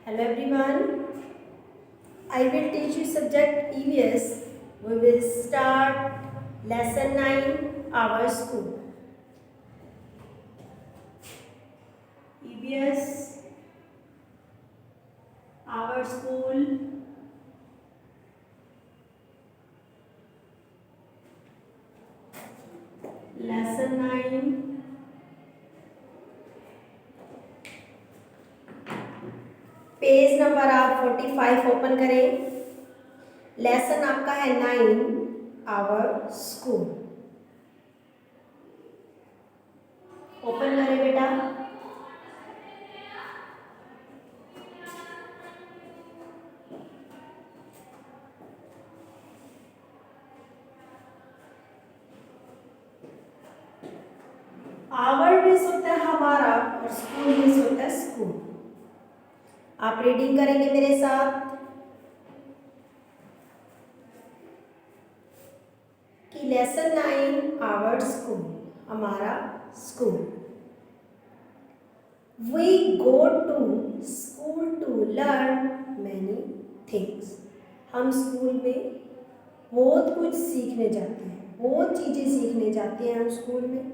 Hello everyone, I will teach you subject EVS. We will start lesson 9, our school. EVS, our school. Lesson 9. Page number आप 45 open करें। Lesson आपका है 9, our school. Open करें बेटा। Hour means होता है हमारा और स्कूल मीन्स होता है स्कूल। आप रीडिंग करेंगे मेरे साथ कि लेसन 9, आवर स्कूल, हमारा school. We go to school to learn many things. हम स्कूल में बहुत कुछ सीखने जाते हैं, बहुत चीज़ें सीखने जाते हैं हम स्कूल में।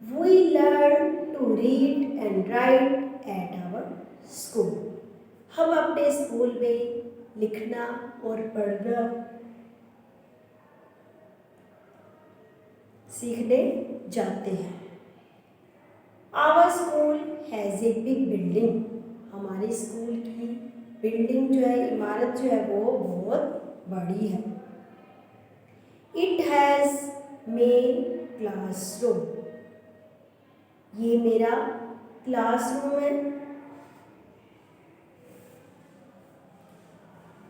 We learn to read and write at our school. हम अपने स्कूल में लिखना और पढ़ना सीखने जाते हैं। Our school has a big building. हमारे स्कूल की बिल्डिंग जो है, इमारत जो है वो बहुत बड़ी है। It has many classroom. ये मेरा क्लासरूम है।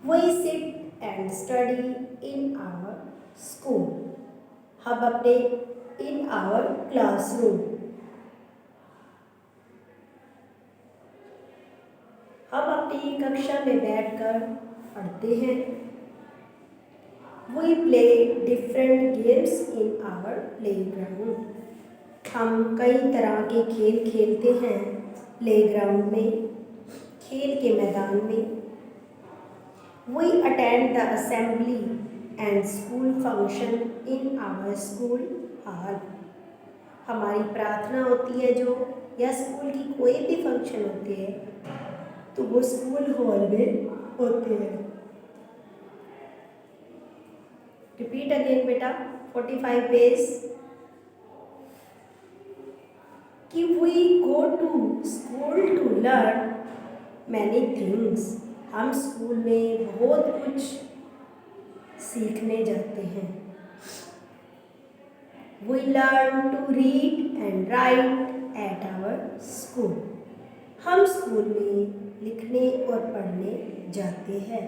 We sit and study in our school. हम अपने इन आवर क्लासरूम, हम अपनी कक्षा में बैठकर पढ़ते हैं। We play different games in our playground. हम कई तरह के खेल खेलते हैं प्लेग्राउंड में, खेल के मैदान में। We attend the assembly and school function in our school hall. हमारी प्रार्थना होती है जो, या स्कूल की कोई भी फंक्शन होती है तो वो स्कूल हॉल में होते हैं। रिपीट अगेन बेटा, 45 पेज कि we go to school to learn many things. हम स्कूल में बहुत कुछ सीखने जाते हैं। We learn to read and write at our school. हम स्कूल में लिखने और पढ़ने जाते हैं।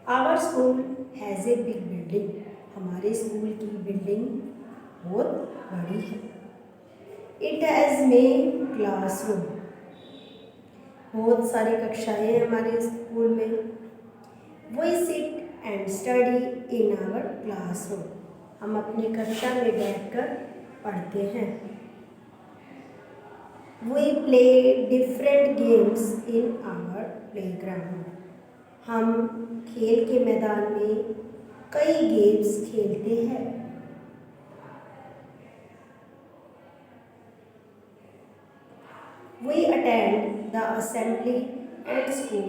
Our school has a big building. हमारे स्कूल की बिल्डिंग बहुत बड़ी है। It has many classroom. बहुत सारी कक्षाएं हैं हमारे स्कूल में। We sit and study in our classroom. हम अपनी कक्षा में बैठकर पढ़ते हैं। We play different games in our playground. हम खेल के मैदान में कई गेम्स खेलते हैं। We attend the assembly and school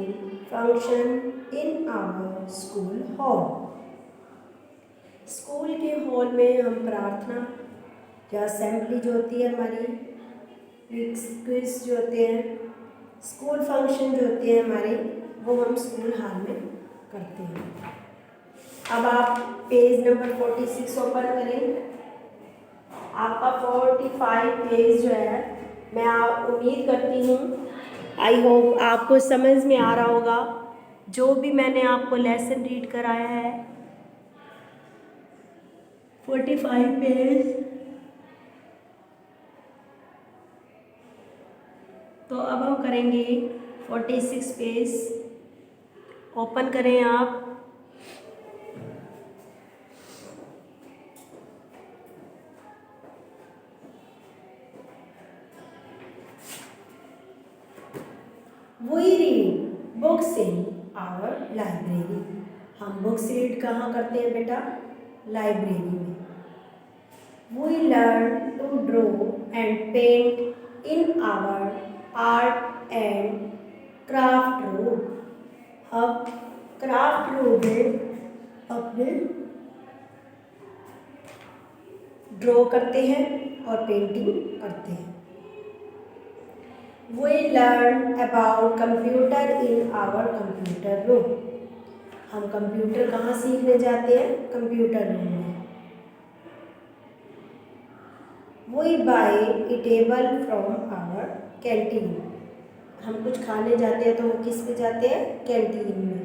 function in our school hall. School के हॉल में हम प्रार्थना या असेंबली जो होती है हमारी, क्विज जो होते हैं, स्कूल फंक्शन जो होते हैं हमारे, वो हम स्कूल हॉल में करते हैं। अब आप पेज नंबर 46 ओपन करें। आपका 45 पेज जो है, मैं आप उम्मीद करती हूँ, आई होप आपको समझ में आ रहा होगा जो भी मैंने आपको लेसन रीड कराया है। 45 पेज। तो अब हम करेंगे 46 पेज। ओपन करें आप। In our library. हम बुक्स रीड कहाँ करते हैं बेटा? लाइब्रेरी में। We learn to draw and paint in our art and craft room. हम क्राफ्ट रूम में अपने ड्रॉ करते हैं और पेंटिंग करते हैं। We learn about computer in our computer room. हम कंप्यूटर कहाँ सीखने जाते हैं? कंप्यूटर रूम में। We buy eatable from our canteen. हम कुछ खाने जाते हैं तो वो किस पे जाते हैं? कैंटीन में।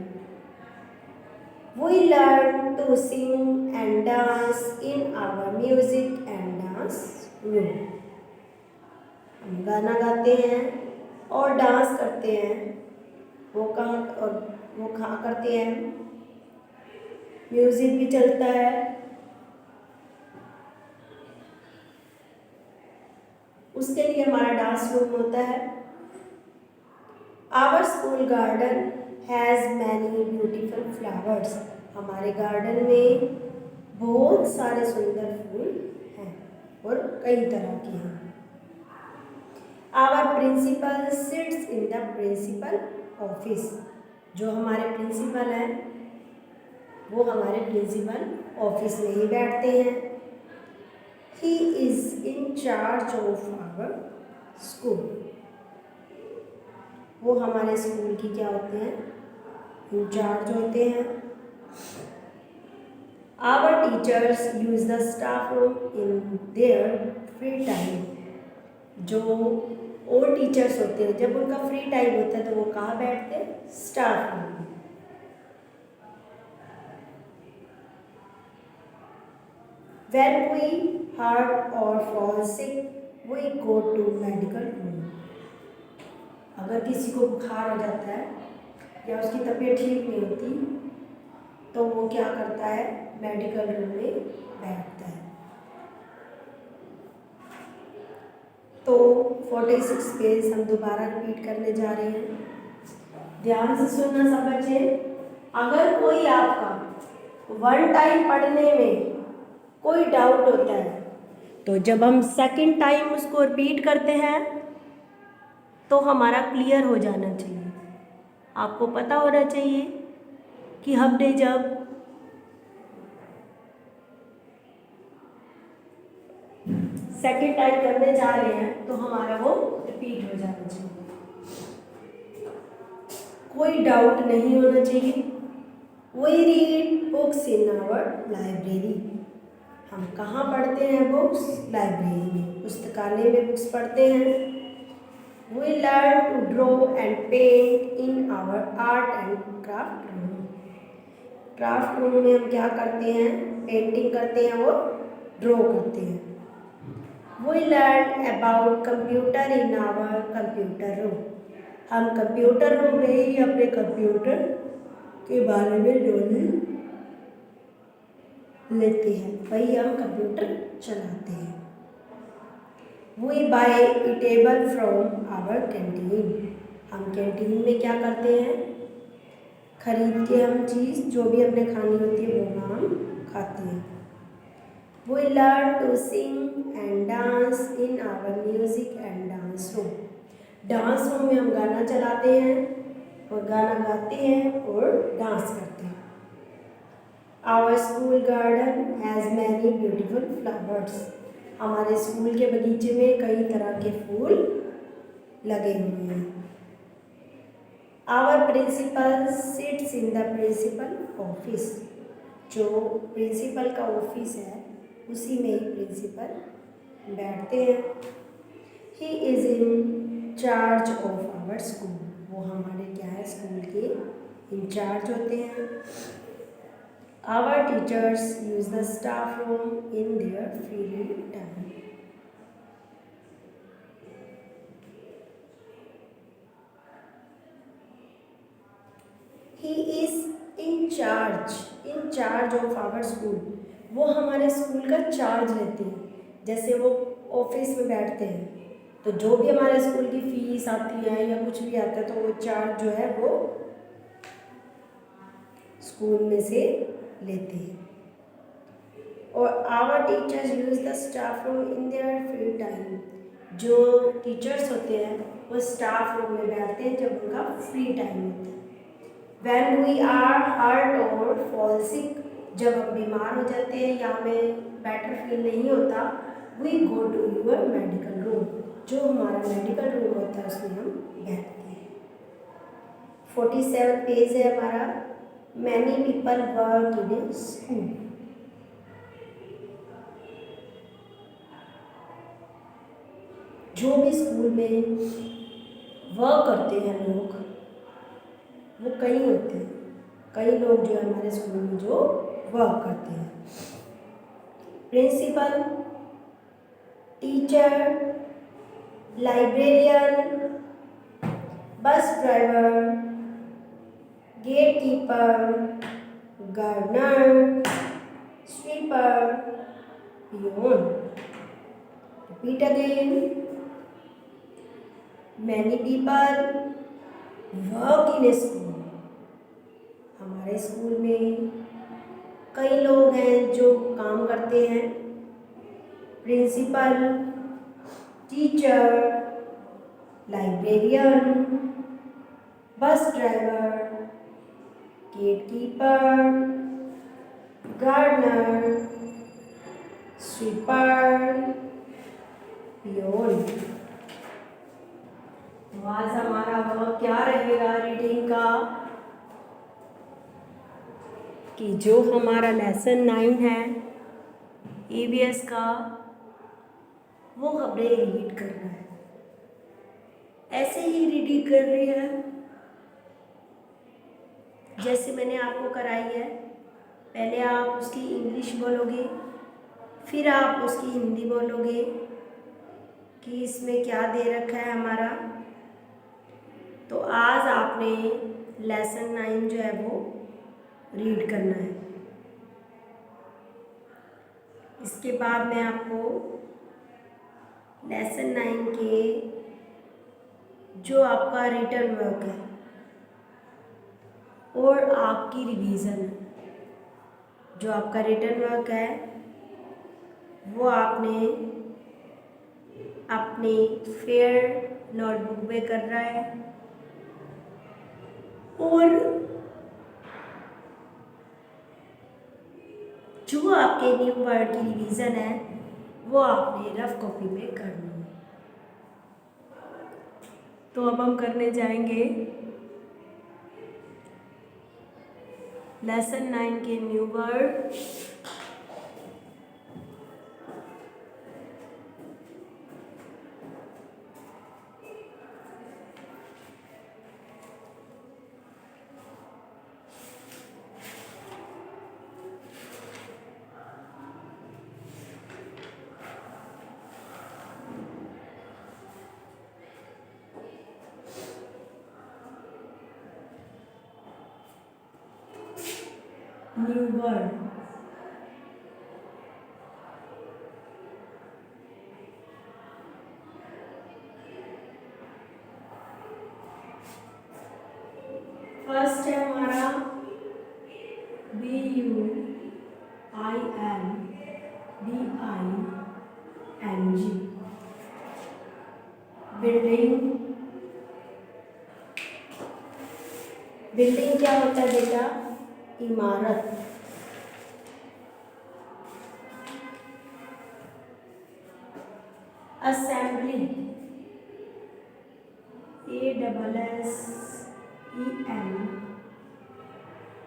We learn to sing and dance in our music and dance room. हम गाना गाते हैं और डांस करते हैं। वो कहाँ करते हैं? म्यूजिक भी चलता है। उसके लिए हमारा डांस रूम होता है। Our school garden has many beautiful flowers. हमारे गार्डन में बहुत सारे सुंदर फूल हैं और कई तरह के हैं। Our principal sits in the principal office. जो हमारे प्रिंसिपल हैं वो हमारे प्रिंसिपल ऑफिस में ही बैठते हैं। He is in charge of our school. वो हमारे स्कूल की क्या होते हैं? इंचार्ज होते हैं। Our teachers use the staff room in their free time. जो और टीचर्स होते हैं जब उनका फ्री टाइम होता है तो वो कहाँ बैठते हैं? स्टाफ रूम में। When we hurt or fall sick, we go to medical room. अगर किसी को बुखार हो जाता है या उसकी तबीयत ठीक नहीं होती तो वो क्या करता है? मेडिकल रूम में बैठता है। तो 46 पेज हम दोबारा रिपीट करने जा रहे हैं। ध्यान से सुनना सब बच्चे। अगर कोई आपका वन टाइम पढ़ने में कोई डाउट होता है तो जब हम सेकंड टाइम उसको रिपीट करते हैं तो हमारा क्लियर हो जाना चाहिए। आपको पता होना चाहिए कि हमने जब सेकंड टाइम करने जा रहे हैं तो हमारा वो रिपीट हो जाना चाहिए। कोई डाउट नहीं होना चाहिए। We read books in our library. हम कहाँ पढ़ते हैं बुक्स? लाइब्रेरी में, पुस्तकालय में बुक्स पढ़ते हैं। We learn to draw and paint in our art and craft room. Craft room में हम क्या करते हैं? पेंटिंग करते हैं और ड्रॉ करते हैं। We learn about computer in our computer room. हम कंप्यूटर रूम में ही अपने कंप्यूटर के बारे में नॉलेज लेते हैं, वही हम कंप्यूटर चलाते हैं। We buy eatable from our canteen. हम कैंटीन में क्या करते हैं? खरीद के हम चीज़ जो भी अपने खानी होती है वो हम खाते हैं। We learn to sing and dance in our music and dance room. Dance room में हम गाना चलाते हैं और गाना गाते हैं और डांस करते हैं। Our school garden has many beautiful flowers. हमारे स्कूल के बगीचे में कई तरह के फूल लगे हुए हैं। Our principal sits in the principal office. जो प्रिंसिपल का ऑफिस है उसी में ही प्रिंसिपल बैठते हैं। He is in charge of our school. वो हमारे क्या है? स्कूल के इंचार्ज होते हैं। Our teachers use the staff room in their free time. He is in charge of our school. वो हमारे स्कूल का चार्ज लेते हैं। जैसे वो ऑफिस में बैठते हैं तो जो भी हमारे स्कूल की फीस आती है या कुछ भी आता है तो वो चार्ज जो है वो स्कूल में से लेते हैं। और our teachers use the staff room in their free time. जो टीचर्स होते हैं वो स्टाफ रूम में बैठते हैं जब उनका फ्री टाइम होता है। When we are hurt or fall sick, जब हम बीमार हो जाते हैं या हमें बेटर फील नहीं होता, we go to your medical room, जो हमारा मेडिकल रूम होता है उसमें हम बैठते हैं। 47 पेज है हमारा। Many people work in a school। जो भी स्कूल में वर्क करते हैं लोग वो कई होते हैं, कई लोग जो है हमारे स्कूल में जो वर्क करते हैं। Principal, teacher, librarian, bus driver, gate keeper, gardener, sweeper, peon. Repeat again. Many people work in a school. हमारे स्कूल में कई लोग हैं जो काम करते हैं। Principal, teacher, librarian, bus driver, gate keeper, gardener, sweeper, peon. तो आज हमारा वर्क क्या रहेगा रीडिंग का कि जो हमारा लेसन 9 है EVS का वो हमने रीड करना है। ऐसे ही रीडिंग करनी है जैसे मैंने आपको कराई है। पहले आप उसकी इंग्लिश बोलोगे, फिर आप उसकी हिंदी बोलोगे कि इसमें क्या दे रखा है हमारा। तो आज आपने लेसन 9 जो है वो रीड करना है। इसके बाद मैं आपको लेसन 9 के जो आपका रिटन वर्क है और आपकी रिवीजन है, जो आपका रिटन वर्क है वो आपने अपनी फेयर नोटबुक में करना है और जो आपके न्यू वर्ड की रिवीजन है वो आपने रफ कॉपी में करनी है। तो अब हम करने जाएंगे लेसन 9 के new word. New word first है हमारा BUILDING बिल्डिंग। बिल्डिंग क्या होता है बेटा? इमारत। Assembly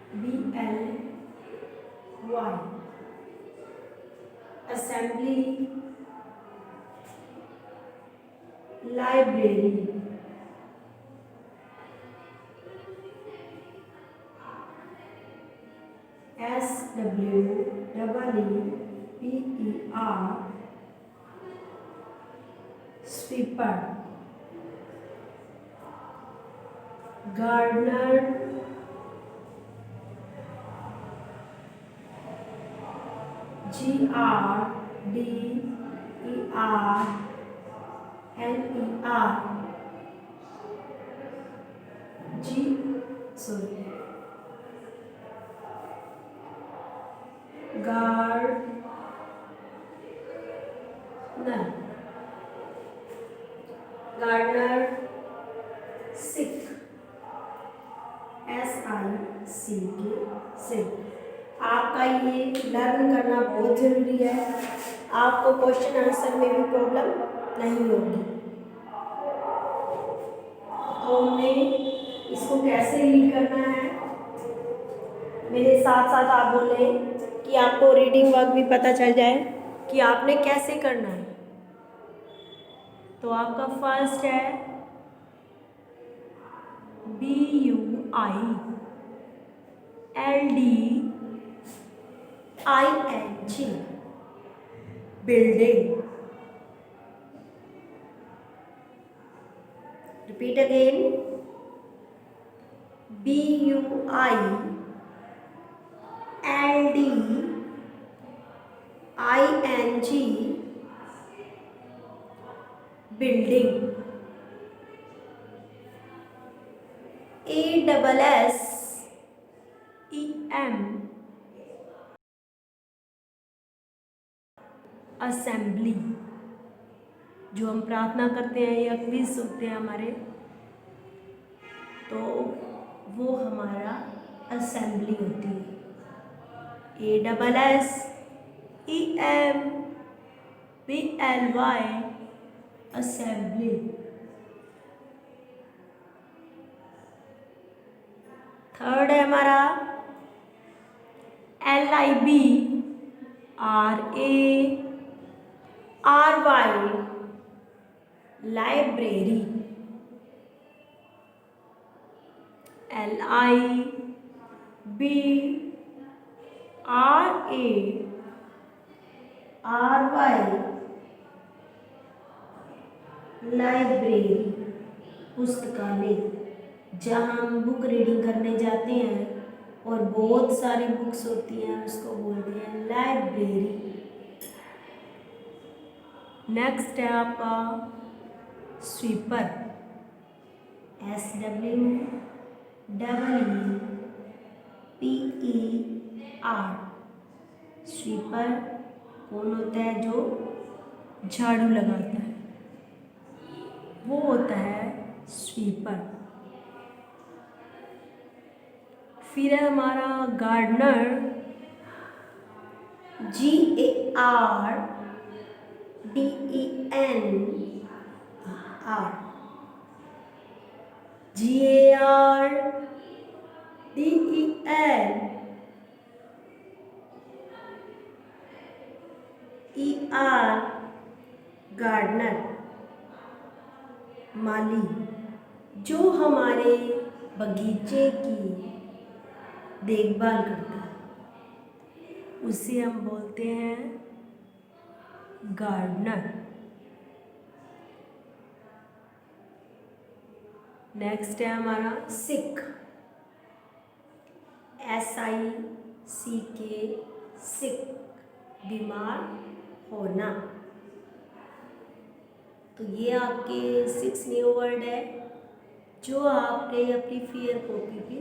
ASSEMBLY assembly. Library SWEEPER sweeper. Gardener CK silk. आपका ये लर्न करना बहुत ज़रूरी है, आपको क्वेश्चन आंसर में भी प्रॉब्लम नहीं होगी। तो हमने इसको कैसे रीड करना है, मेरे साथ साथ आप बोलें कि आपको रीडिंग वर्क भी पता चल जाए कि आपने कैसे करना है। तो आपका फर्स्ट है BUILDING building. Repeat again. BUILDING building. ASSEM assembly. जो हम प्रार्थना करते हैं या क्विज होते हैं हमारे, तो वो हमारा असेंबली होती है। ASSEMBLY assembly. थर्ड है हमारा LIBRARY लाइब्रेरी। LIBRARY लाइब्रेरी पुस्तकालय। जहाँ हम बुक रीडिंग करने जाते हैं और बहुत सारी बुक्स होती हैं, उसको बोलते हैं लाइब्रेरी। नेक्स्ट है आपका स्वीपर। SWEEPER। स्वीपर कौन होता है? जो झाड़ू लगाता है, वो होता है स्वीपर। फिर है हमारा गार्डनर। GARDENER। गार्डनर माली। जो हमारे बगीचे की देखभाल करता है, उसे हम बोलते हैं गार्डनर। नेक्स्ट है हमारा सिक। SICK सिक, बीमार होना। तो ये आपके 6 न्यू वर्ड है जो आपने अपनी फियर कॉपी पे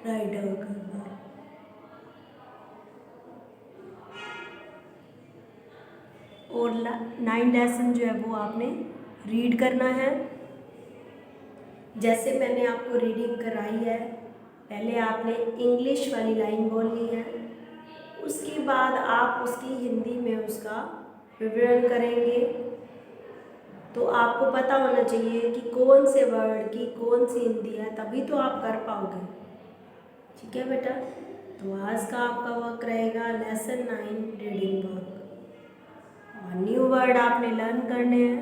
राइट डाउन करना है। और 9 लेसन जो है वो आपने रीड करना है। जैसे मैंने आपको रीडिंग कराई है, पहले आपने इंग्लिश वाली लाइन बोलनी है, उसके बाद आप उसकी हिंदी में उसका विवरण करेंगे। तो आपको पता होना चाहिए कि कौन से वर्ड की कौन सी हिंदी है, तभी तो आप कर पाओगे। ठीक है बेटा? तो आज का आपका वर्क रहेगा लेसन 9 रीडिंग वर्क। और न्यू वर्ड आपने लर्न करने हैं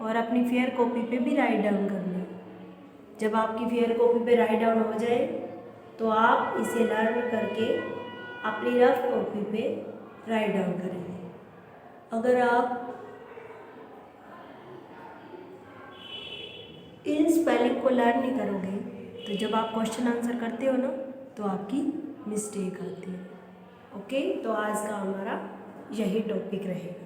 और अपनी फेयर कॉपी पे भी राइट डाउन करने हैं। जब आपकी फेयर कॉपी पे राइट डाउन हो जाए तो आप इसे लर्न करके अपनी रफ कॉपी पे राइट डाउन करेंगे। अगर आप इन स्पेलिंग को लर्न नहीं करोगे तो जब आप क्वेश्चन आंसर करते हो ना, तो आपकी मिस्टेक आती है। ओके, तो आज का हमारा यही टॉपिक रहेगा।